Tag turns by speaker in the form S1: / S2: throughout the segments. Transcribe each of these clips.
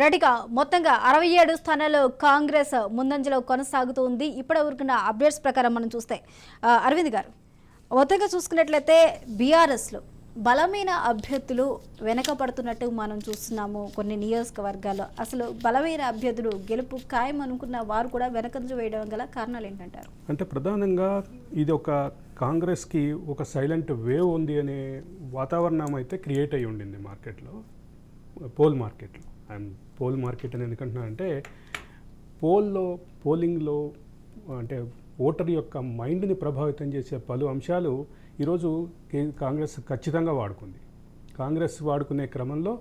S1: రెడీగా మొత్తంగా 67 స్థానాల్లో కాంగ్రెస్ ముందంజలో కొనసాగుతుంది. ఇప్పటివరకున్న అప్డేట్స్ ప్రకారం మనం చూస్తే అరవింద్ గారు మొత్తంగా చూసుకున్నట్లయితే బీఆర్ఎస్లో బలమైన అభ్యర్థులు వెనకపడుతున్నట్టు మనం చూస్తున్నాము. కొన్ని నియోజకవర్గాల్లో అసలు బలమైన అభ్యర్థులు గెలుపు ఖాయం అనుకున్న వారు కూడా వెనకంజ వేయడం గల కారణాలు ఏంటంటారు?
S2: అంటే ప్రధానంగా ఇది ఒక కాంగ్రెస్కి ఒక సైలెంట్ వేవ్ ఉంది అనే వాతావరణం అయితే క్రియేట్ అయ్యి ఉండింది మార్కెట్లో, పోల్ మార్కెట్లో. అండ్ పోల్ మార్కెట్ అని ఎందుకంటున్నా అంటే పోలింగ్లో అంటే ఓటర్ యొక్క మైండ్ని ప్రభావితం చేసే పలు అంశాలు ఈరోజు కాంగ్రెస్ ఖచ్చితంగా వాడుకుంది. కాంగ్రెస్ వాడుకునే క్రమంలో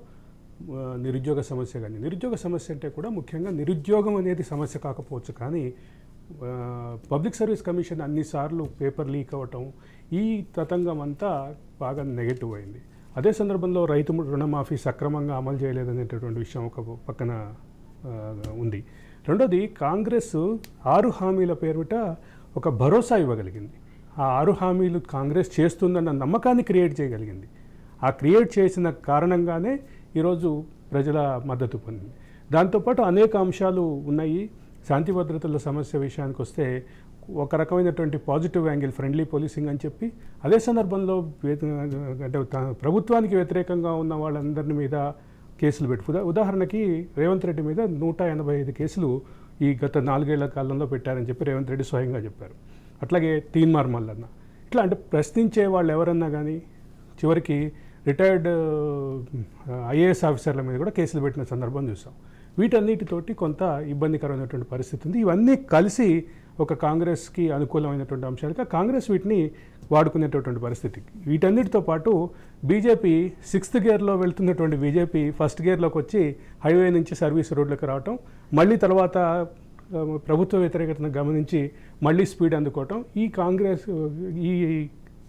S2: నిరుద్యోగ సమస్య కానీ, నిరుద్యోగ సమస్య అంటే కూడా ముఖ్యంగా నిరుద్యోగం అనేది సమస్య కాకపోవచ్చు, కానీ పబ్లిక్ సర్వీస్ కమిషన్ అన్నిసార్లు పేపర్ లీక్ అవ్వటం, ఈ తతంగం అంతా బాగా నెగటివ్ అయింది. అదే సందర్భంలో రైతు రుణమాఫీ సక్రమంగా అమలు చేయలేదనేటటువంటి విషయం ఒక పక్కన ఉంది. రెండోది, కాంగ్రెస్ 6 హామీల పేరుట ఒక భరోసా ఇవ్వగలిగింది. ఆ 6 హామీలు కాంగ్రెస్ చేస్తుందన్న నమ్మకాన్ని క్రియేట్ చేయగలిగింది. ఆ క్రియేట్ చేసిన కారణంగానే ఈరోజు ప్రజల మద్దతు పొందింది. దాంతోపాటు అనేక అంశాలు ఉన్నాయి. శాంతి భద్రతల సమస్య విషయానికి వస్తే ఒక రకమైనటువంటి పాజిటివ్ యాంగిల్, ఫ్రెండ్లీ పోలీసింగ్ అని చెప్పి, అదే సందర్భంలో అంటే ప్రభుత్వానికి వ్యతిరేకంగా ఉన్న వాళ్ళందరి మీద కేసులు పెట్టి, ఉదాహరణకి రేవంత్ రెడ్డి మీద 185 కేసులు ఈ గత 4 ఏళ్ల కాలంలో పెట్టారని చెప్పి రేవంత్ రెడ్డి స్వయంగా చెప్పారు. అట్లాగే తీన్మార్ మల్లన్న, ఇట్లా అంటే ప్రశ్నించే వాళ్ళు ఎవరన్నా కానీ చివరికి రిటైర్డ్ ఐఏఎస్ ఆఫీసర్ల మీద కూడా కేసులు పెట్టిన సందర్భం చూసాం. వీటన్నిటితోటి కొంత ఇబ్బందికరమైనటువంటి పరిస్థితి ఉంది. ఇవన్నీ కలిసి ఒక కాంగ్రెస్కి అనుకూలమైనటువంటి అంశాలుగా కాంగ్రెస్ వీటిని వాడుకునేటటువంటి పరిస్థితి. వీటన్నిటితో పాటు బీజేపీ 6th గేర్లో వెళ్తున్నటువంటి బీజేపీ 1st గేర్లోకి వచ్చి హైవే నుంచి సర్వీస్ రోడ్లకు రావటం, మళ్ళీ తర్వాత ప్రభుత్వ వ్యతిరేకతను గమనించి మళ్ళీ స్పీడ్ అందుకోవటం, ఈ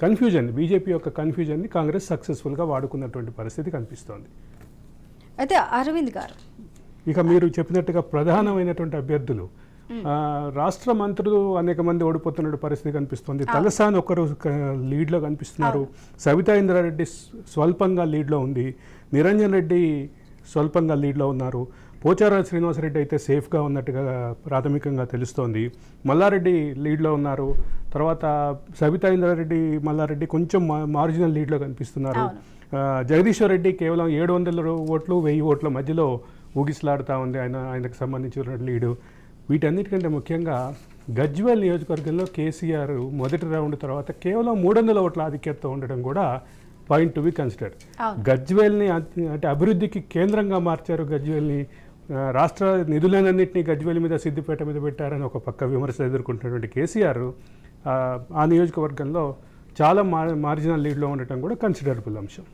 S2: కన్ఫ్యూజన్, బీజేపీ యొక్క కన్ఫ్యూజన్ని కాంగ్రెస్ సక్సెస్ఫుల్గా వాడుకున్నటువంటి పరిస్థితి కనిపిస్తోంది.
S1: అయితే అరవింద్ గారు,
S2: ఇక మీరు చెప్పినట్టుగా ప్రధానమైనటువంటి అభ్యర్థులు రాష్ట్ర మంత్రులు అనేక మంది ఓడిపోతున్న పరిస్థితి కనిపిస్తుంది. తలసాని ఒకరు లీడ్లో కనిపిస్తున్నారు. సబితా ఇంద్రారెడ్డి స్వల్పంగా లీడ్లో ఉంది. నిరంజన్ రెడ్డి స్వల్పంగా లీడ్లో ఉన్నారు. పోచారం శ్రీనివాసరెడ్డి అయితే సేఫ్గా ఉన్నట్టుగా ప్రాథమికంగా తెలుస్తోంది. మల్లారెడ్డి లీడ్లో ఉన్నారు. తర్వాత సబితా ఇంద్రారెడ్డి, మల్లారెడ్డి కొంచెం మార్జినల్ లీడ్లో కనిపిస్తున్నారు. జగదీశ్వర్ రెడ్డి కేవలం 700 ఓట్లు 1000 ఓట్ల మధ్యలో ఊగిసలాడుతూ ఉంది ఆయనకు సంబంధించిన లీడు. వీటన్నిటికంటే ముఖ్యంగా గజ్వేల్ నియోజకవర్గంలో కేసీఆర్ మొదటి రౌండ్ తర్వాత కేవలం 300 ఓట్ల ఆధిక్యతతో ఉండడం కూడా పాయింట్ టు బి కన్సిడర్. గజ్వేల్ని అంటే అభివృద్ధికి కేంద్రంగా మార్చారు. గజ్వేల్ని రాష్ట్ర నిధులన్నింటినీ గజ్వేల్ మీద, సిద్దిపేట మీద పెట్టారని ఒక పక్క విమర్శలు ఎదుర్కొంటున్నటువంటి కేసీఆర్ ఆ నియోజకవర్గంలో చాలా మార్జినల్ లీడ్లో ఉండటం కూడా కన్సిడరబుల్ అంశం.